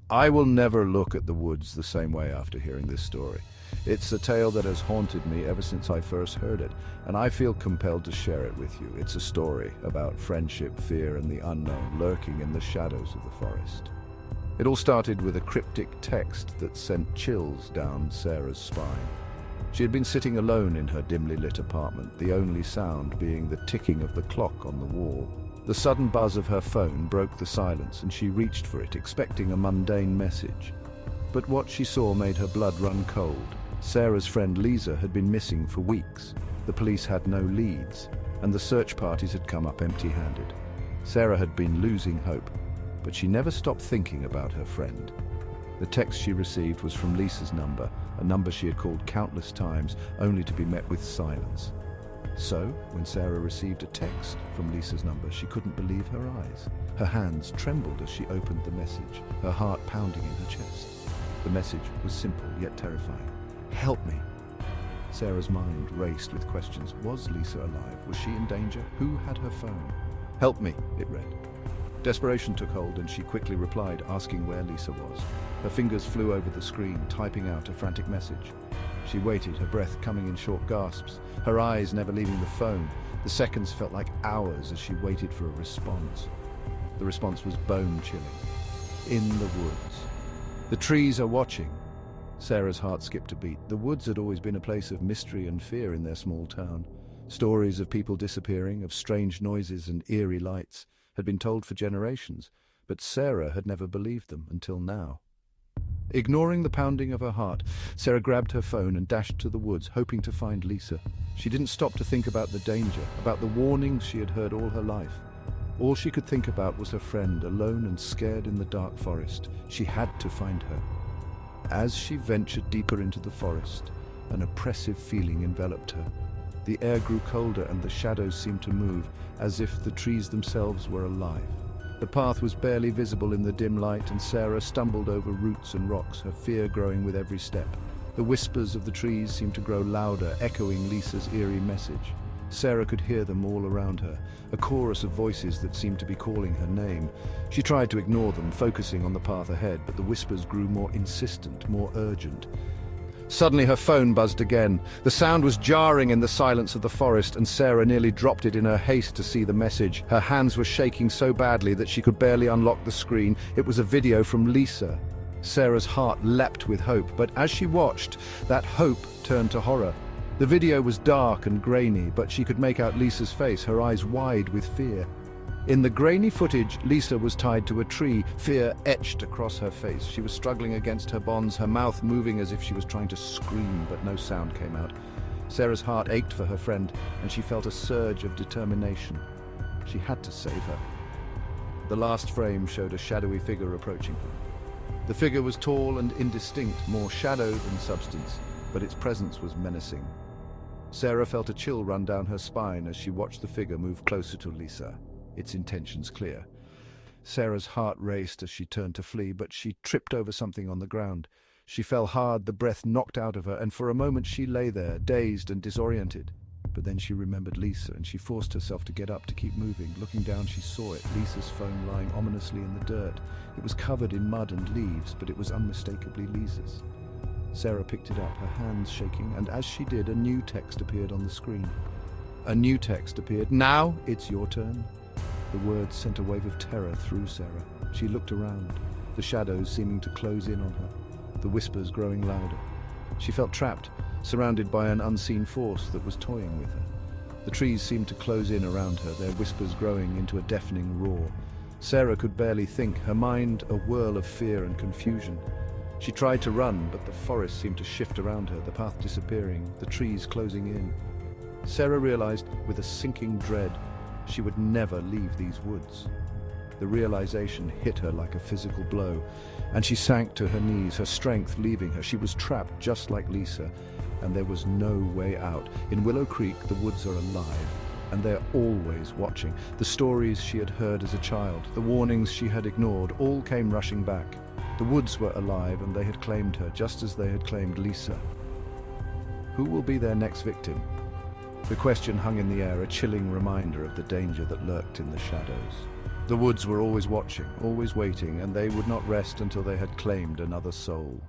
I will never look at the woods the same way after hearing this story. It's a tale that has haunted me ever since I first heard it, and I feel compelled to share it with you. It's a story about friendship, fear, and the unknown lurking in the shadows of the forest. It all started with a cryptic text that sent chills down Sarah's spine. She had been sitting alone in her dimly lit apartment, the only sound being the ticking of the clock on the wall. The sudden buzz of her phone broke the silence, and she reached for it, expecting a mundane message. But what she saw made her blood run cold. Sarah's friend Lisa had been missing for weeks. The police had no leads, and the search parties had come up empty-handed. Sarah had been losing hope, but she never stopped thinking about her friend. The text she received was from Lisa's number, a number she had called countless times, only to be met with silence. So, when Sarah received a text from Lisa's number, she couldn't believe her eyes. Her hands trembled as she opened the message, her heart pounding in her chest. The message was simple, yet terrifying. "Help me." Sarah's mind raced with questions. Was Lisa alive? Was she in danger? Who had her phone? "Help me," it read. Desperation took hold, and she quickly replied, asking where Lisa was. Her fingers flew over the screen, typing out a frantic message. She waited, her breath coming in short gasps, her eyes never leaving the phone. The seconds felt like hours as she waited for a response. The response was bone-chilling. "In the woods. The trees are watching." Sarah's heart skipped a beat. The woods had always been a place of mystery and fear in their small town. Stories of people disappearing, of strange noises and eerie lights, had been told for generations, but Sarah had never believed them until now. Ignoring the pounding of her heart, Sarah grabbed her phone and dashed to the woods, hoping to find Lisa. She didn't stop to think about the danger, about the warnings she had heard all her life. All she could think about was her friend, alone and scared in the dark forest. She had to find her. As she ventured deeper into the forest, an oppressive feeling enveloped her. The air grew colder and the shadows seemed to move, as if the trees themselves were alive. The path was barely visible in the dim light, and Sarah stumbled over roots and rocks, her fear growing with every step. The whispers of the trees seemed to grow louder, echoing Lisa's eerie message. Sarah could hear them all around her, a chorus of voices that seemed to be calling her name. She tried to ignore them, focusing on the path ahead, but the whispers grew more insistent, more urgent. Suddenly her phone buzzed again. The sound was jarring in the silence of the forest, and Sarah nearly dropped it in her haste to see the message. Her hands were shaking so badly that she could barely unlock the screen. It was a video from Lisa. Sarah's heart leapt with hope, but as she watched, that hope turned to horror. The video was dark and grainy, but she could make out Lisa's face, her eyes wide with fear. In the grainy footage, Lisa was tied to a tree, fear etched across her face. She was struggling against her bonds, her mouth moving as if she was trying to scream, but no sound came out. Sarah's heart ached for her friend, and she felt a surge of determination. She had to save her. The last frame showed a shadowy figure approaching her. The figure was tall and indistinct, more shadow than substance, but its presence was menacing. Sarah felt a chill run down her spine as she watched the figure move closer to Lisa, its intentions clear. Sarah's heart raced as she turned to flee, but she tripped over something on the ground. She fell hard, the breath knocked out of her, and for a moment she lay there, dazed and disoriented. But then she remembered Lisa, and she forced herself to get up to keep moving. Looking down, she saw it, Lisa's phone lying ominously in the dirt. It was covered in mud and leaves, but it was unmistakably Lisa's. Sarah picked it up, her hands shaking, and as she did, a new text appeared on the screen. A new text appeared. "Now it's your turn." The words sent a wave of terror through Sarah. She looked around, the shadows seeming to close in on her, the whispers growing louder. She felt trapped, surrounded by an unseen force that was toying with her. The trees seemed to close in around her, their whispers growing into a deafening roar. Sarah could barely think, her mind a whirl of fear and confusion. She tried to run, but the forest seemed to shift around her, the path disappearing, the trees closing in. Sarah realized, with a sinking dread, she would never leave these woods. The realization hit her like a physical blow, and she sank to her knees, her strength leaving her. She was trapped just like Lisa, and there was no way out. In Willow Creek, the woods are alive, and they're always watching. The stories she had heard as a child, the warnings she had ignored, all came rushing back. The woods were alive, and they had claimed her, just as they had claimed Lisa. Who will be their next victim? The question hung in the air, a chilling reminder of the danger that lurked in the shadows. The woods were always watching, always waiting, and they would not rest until they had claimed another soul.